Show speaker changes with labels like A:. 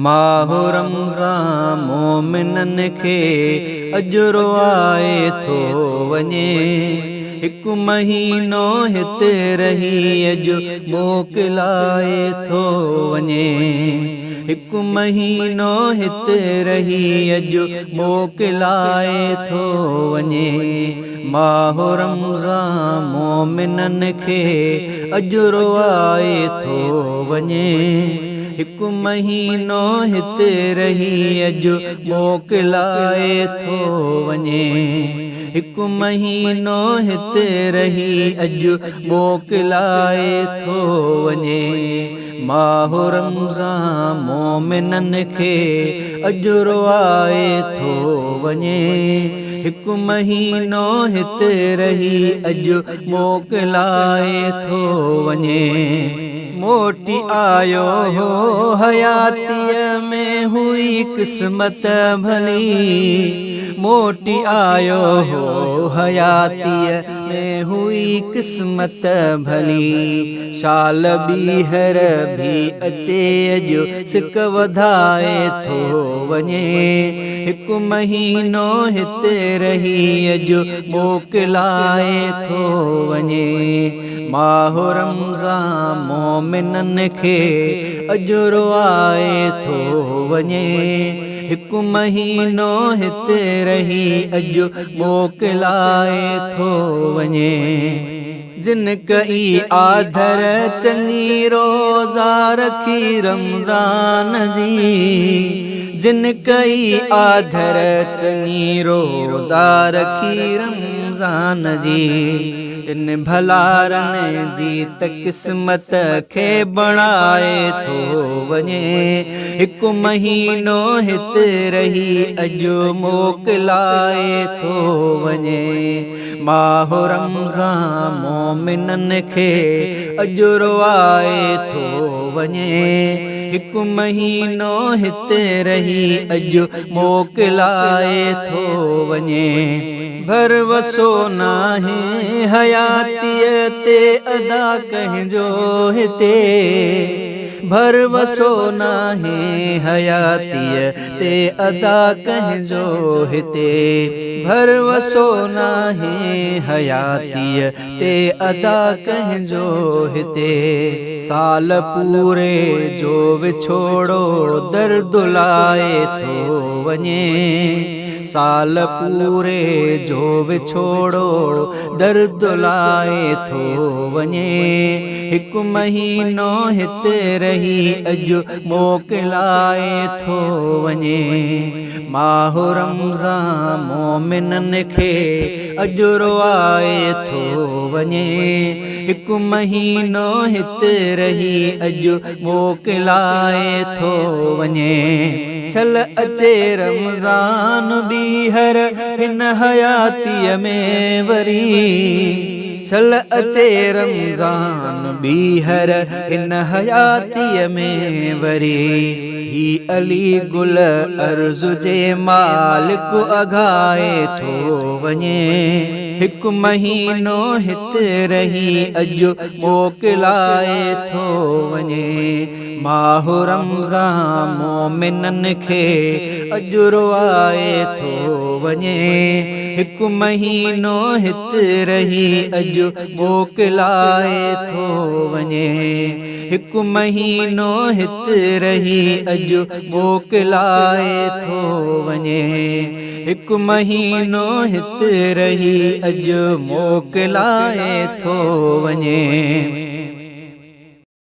A: माहो रमज़ान मोमिनन खे अजरो आए थो वञे। हिकु महीनो हिते रही अजु मोकिलाए थो वञे। हिकु महीनो हिते रही अजु मोकिलाए थो वञे। माहो रमज़ान मोमिनन खे अजरो आए थो वञे। हिकु महीनो हिते रही अजु मोकिलाए थो वञे। हिकु महीनो हिते रही अजु मोकिलाए थो वञे। माहो रमज़ान मोमिनन खे अजरो आए थो वञे। हिकु महीनो हिते रही अजु मोकिलाए थो वञे। मोटी आयो हो हयातीअ में हुई किस्मत भली। मोटी आयो हो हयातीअ में हुई किस्मत भली। साल ॿीहर भी अचे अजु सिक वधाए थो वञे। हिकु महीनो हिते रही अजु मोकिलाए थो वञे। माहो रमज़ान मोमिनन खे अजरो आए थो वञे। हिकु महीनो हिते रही अजु मोकिलाए थो वञे। जिन कई आधर चङी रोज़ा रखी रमज़ान जी। जिन कई आधर चङी रोज़ा रखी रमज़ान जी। तिन भलारनि जी त किस्मत खे बणाए थो वञे। हिकु महीनो हिते रही अजु मोकिलाए थो वञे। माहो रमज़ान मोमिनन खे अजरो आए थो वञे। हिकु महीनो हिते रही अजु मोकिलाए थो वञे। भरवसो नाहे हयातीअ ते अदा कंहिंजो हिते। भरवसो नाहे हयातीअ ते अदा कंहिंजो हिते। भरवसो नाहे हयातीअ ते अदा कंहिंजो हिते। साल पूरे जो विछोड़ो दर्द लाए थो वञे। साल पूरे जो विछोड़ो दर्द लाए थो वञे। हिकु महीनो हिते रही अजु मोकिलाए थो वञे। माहो रमज़ान मोमिनन खे अजरो आए थो वञे। हिकु महीनो हिते रही अजु मोकिलाए थो वञे। छल अचे रमज़ान ॿीहर हिन हयातीअ में वरी। छल अचे रमज़ान ॿीहर हिन हयातीअ में वरी। ही अली गुल अर्ज़ु जे मालिक अघाए थो वञे। हिकु महीनो हिते रही अजु मोकिलाए थो वञे। माहो रमज़ान मोमिनन खे अजरो आए थो वञे। हिकु महीनो हिते रही अजु मोकिलाए थो वञे। हिकु महीनो हिते रही अजु मोकिलाए थो वञे। हिकु महीनो हिते रही अजु मोकिलाए थो वञे।